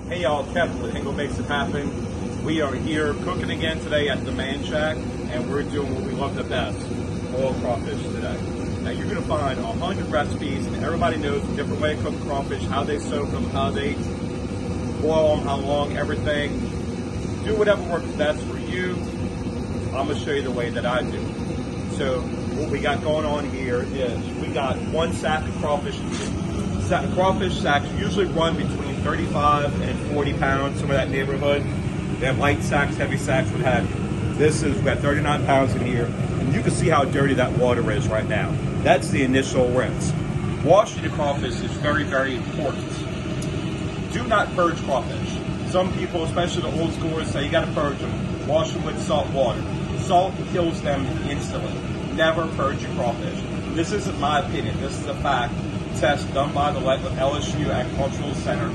Hey y'all, Kevin with Hingle Makes It Happen. We are here cooking again today at the Manchac, and we're doing what we love the best, boiled crawfish today. Now you're going to find 100 recipes, and everybody knows a different way to cook crawfish, how they soak them, how they boil them, how long, everything. Do whatever works best for you. I'm going to show you the way that I do. So what we got going on here is we got one sack of crawfish. Crawfish sacks usually run between 35 and 40 pounds, some of that neighborhood. They have light sacks, heavy sacks, what have you. This is, we got 39 pounds in here, and you can see how dirty that water is right now. That's the initial rinse. Washing the crawfish is very, very important. Do not purge crawfish. Some people, especially the old schoolers, say you gotta purge them. Wash them with salt water. Salt kills them instantly. Never purge your crawfish. This isn't my opinion, this is a fact. Test done by the LSU Agricultural Center.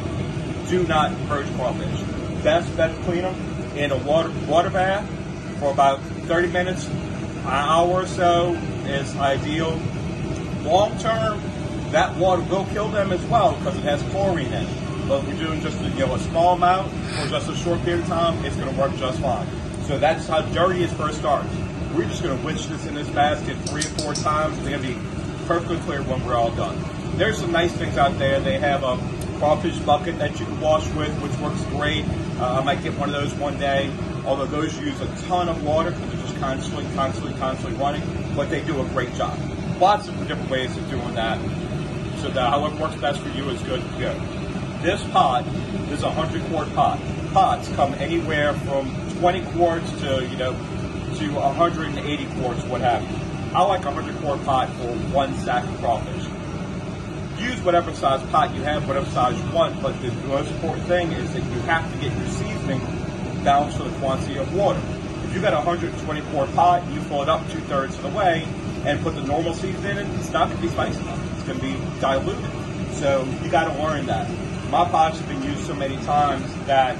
Do not purge crawfish. Best bet to clean them in a water bath for about 30 minutes, an hour or so is ideal. Long term, that water will kill them as well because it has chlorine in it. But if we're doing just a small amount for just a short period of time, it's going to work just fine. So that's how dirty it first starts. We're just going to witch this in this basket 3 or 4 times. It's going to be perfectly clear when we're all done. There's some nice things out there. They have a crawfish bucket that you can wash with, which works great. I might get one of those one day, although those use a ton of water because they're just constantly running, but they do a great job. Lots of different ways of doing that. So that however works best for you is good to go. This pot is a 100-quart pot. Pots come anywhere from 20 quarts to 180 quarts, what have you. I like a 100-quart pot for one sack of crawfish. Use whatever size pot you have, whatever size you want, but the most important thing is that you have to get your seasoning balanced to the quantity of water. If you got a 120-quart pot, you fill it up 2/3 of the way and put the normal seasoning in, it's not going to be spicy enough. It's going to be diluted. So you got to learn that. My pots have been used so many times that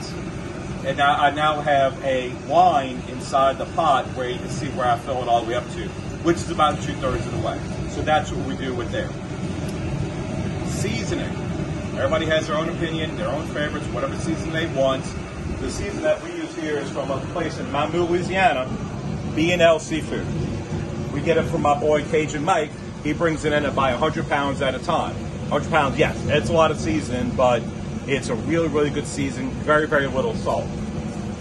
I now have a line inside the pot where you can see where I fill it all the way up to, which is about 2/3 of the way. So that's what we do with there. Seasoning. Everybody has their own opinion, their own favorites, whatever season they want. The season that we use here is from a place in Mamou, Louisiana, B&L Seafood. We get it from my boy Cajun Mike. He brings it in at by 100 pounds at a time. 100 pounds, yes, it's a lot of seasoning, but it's a really, really good season, very, very little salt.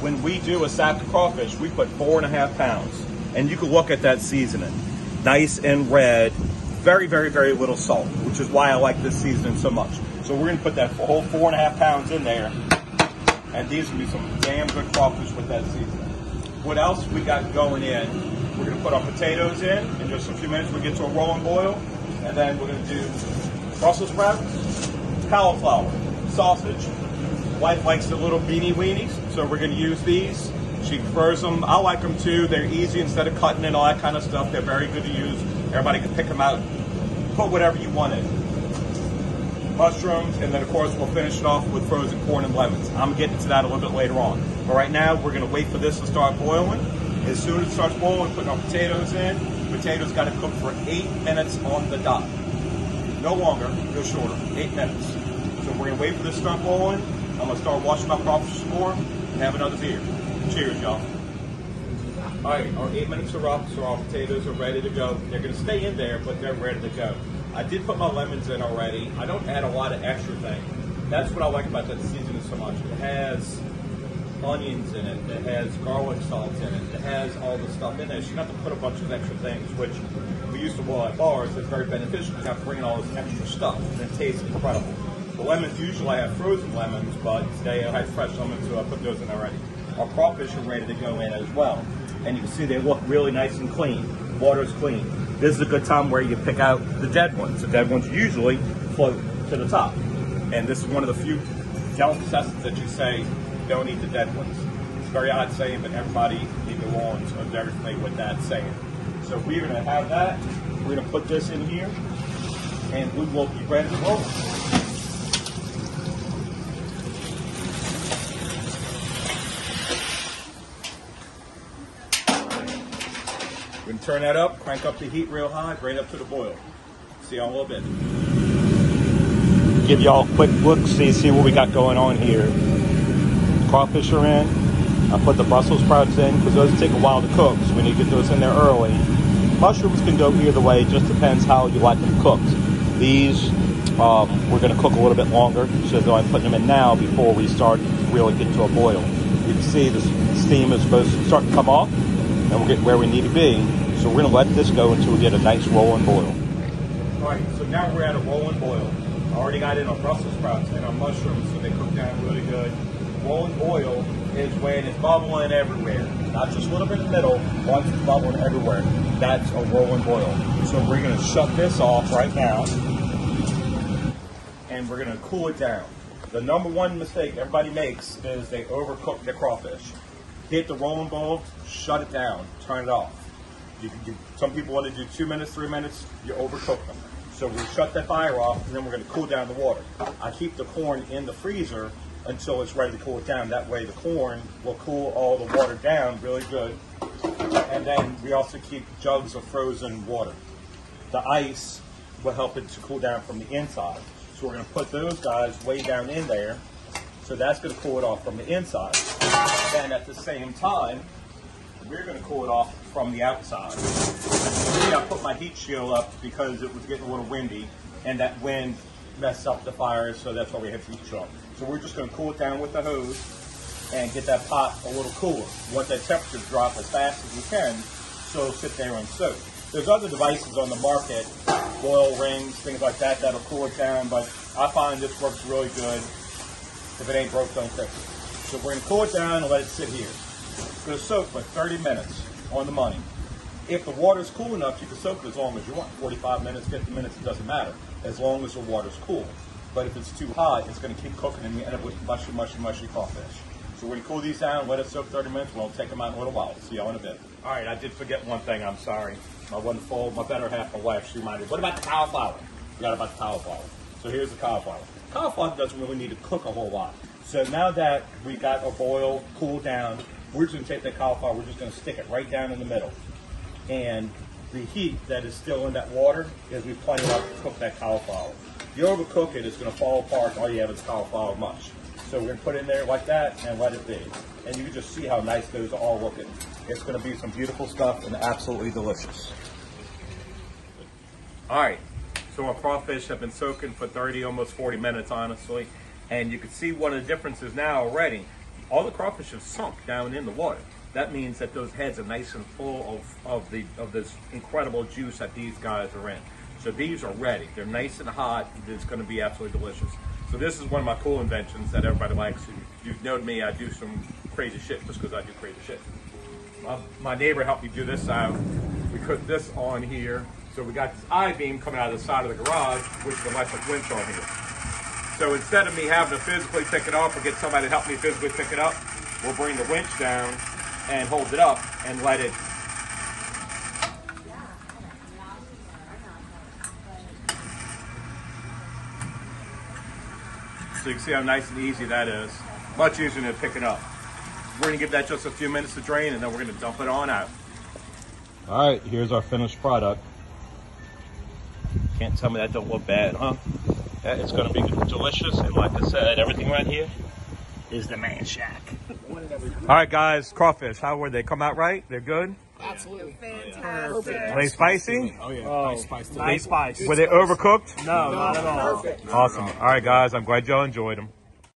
When we do a sack of crawfish, we put 4.5 pounds, and you can look at that seasoning. Nice and red, very, very, very little salt, which is why I like this seasoning so much. So we're gonna put that whole 4.5 pounds in there, and these will be some damn good crawfish with that seasoning. What else we got going in? We're gonna put our potatoes in just a few minutes. We'll get to a rolling boil, and then we're gonna do Brussels sprouts, cauliflower, sausage. Wife likes the little beanie weenies, so we're gonna use these. She prefers them. I like them too. They're easy instead of cutting and all that kind of stuff. They're very good to use. Everybody can pick them out. Put whatever you want in. Mushrooms, and then of course we'll finish it off with frozen corn and lemons. I'm getting to that a little bit later on. But right now we're gonna wait for this to start boiling. As soon as it starts boiling, put our potatoes in. Potatoes gotta cook for 8 minutes on the dot. No longer, no shorter, 8 minutes. So we're gonna wait for this to start boiling. I'm gonna start washing my crawfish some more and have another beer. Cheers, y'all. All right, our 8 minutes are up, so our potatoes are ready to go. They're gonna stay in there, but they're ready to go. I did put my lemons in already. I don't add a lot of extra thing. That's what I like about that seasoning so much. It has onions in it, it has garlic salt in it, it has all the stuff in there. So you don't have to put a bunch of extra things, which we used to boil at bars. It's very beneficial because you have to bring in all this extra stuff, and it tastes incredible. The lemons, usually I have frozen lemons, but today I had fresh lemons, so I put those in already. Our crawfish are ready to go in as well. And you can see they look really nice and clean. Water's clean. This is a good time where you pick out the dead ones. The dead ones usually float to the top. And this is one of the few delicatessens that you say don't eat the dead ones. It's a very odd saying, but everybody in New Orleans are very familiar with that saying. So we're gonna have that. We're gonna put this in here, and we will be ready to roll. We're gonna turn that up, crank up the heat real high, right up to the boil. See y'all in a little bit. Give y'all a quick look, see what we got going on here. crawfish are in. I put the Brussels sprouts in because those take a while to cook, so we need to get those in there early. Mushrooms can go either way, just depends how you like them cooked. These, we're going to cook a little bit longer, so I'm putting them in now before we start really getting to a boil. You can see the steam is supposed to start to come off, and we're getting where we need to be. So we're going to let this go until we get a nice rolling boil. All right, so now we're at a rolling boil. I already got in our Brussels sprouts and our mushrooms, so they cook down really good. Rolling boil is when it's bubbling everywhere, not just a little bit in the middle. Once it's bubbling everywhere, that's a rolling boil. So we're going to shut this off right now, and we're going to cool it down. The number one mistake everybody makes is they overcook their crawfish. Hit the rolling boil, shut it down, turn it off. Some people want to do 2 minutes, 3 minutes, you overcook them. So we shut that fire off, and then we're going to cool down the water. I keep the corn in the freezer until it's ready to cool it down. That way the corn will cool all the water down really good. And then we also keep jugs of frozen water. The ice will help it to cool down from the inside. So we're going to put those guys way down in there. So that's going to cool it off from the inside. Then at the same time, we're going to cool it off from the outside. I put my heat shield up because it was getting a little windy, and that wind messed up the fire, so that's why we have heat shield. So we're just going to cool it down with the hose and get that pot a little cooler. Want that temperature drop as fast as we can, so it'll sit there and soak. There's other devices on the market, oil rings, things like that, that'll cool it down, but I find this works really good. If it ain't broke, don't fix it. So we're going to cool it down and let it sit here. It's going to soak for 30 minutes on the money. If the water's cool enough, you can soak it as long as you want. 45 minutes, 50 minutes, it doesn't matter, as long as the water's cool. But if it's too hot, it's going to keep cooking and we end up with mushy, mushy, mushy crawfish. So we're going to cool these down, let it soak 30 minutes. We'll take them out in a little while. See y'all in a bit. All right, I did forget one thing. I'm sorry. My wonderful, my better half, my wife, she reminded me. What about the cauliflower? Forgot about the cauliflower. So here's the cauliflower. Cauliflower doesn't really need to cook a whole lot. So now that we got our boil cooled down, we're just going to take that cauliflower, we're just going to stick it right down in the middle. And the heat that is still in that water is we've plenty enough to cook that cauliflower. If you overcook it, it's going to fall apart. All you have is cauliflower mush. So we're going to put it in there like that and let it be. And you can just see how nice those are all looking. It's going to be some beautiful stuff and absolutely delicious. All right, so our crawfish have been soaking for 30, almost 40 minutes, honestly. And you can see one of the differences now already. All the crawfish have sunk down in the water. That means that those heads are nice and full of this incredible juice that these guys are in. So these are ready. They're nice and hot. It's going to be absolutely delicious. So this is one of my cool inventions that everybody likes. You've known me, I do some crazy shit just because I do crazy shit. My neighbor helped me do this out. We put this on here. So we got this I-beam coming out of the side of the garage, which is electric winch on here. So instead of me having to physically pick it up or get somebody to help me physically pick it up, we'll bring the winch down and hold it up and let it. So you can see how nice and easy that is. Much easier to pick it up. We're going to give that just a few minutes to drain, and then we're going to dump it on out. All right, here's our finished product. Can't tell me that don't look bad, huh? It's going to be delicious, and like I said, everything right here is the Manchac. All right, guys, crawfish, how were they? Come out right? They're good? Absolutely. Fantastic. Are they spicy? Oh, yeah. Oh, nice spice. Were they overcooked? No, not at all. Awesome. All right, guys, I'm glad y'all enjoyed them.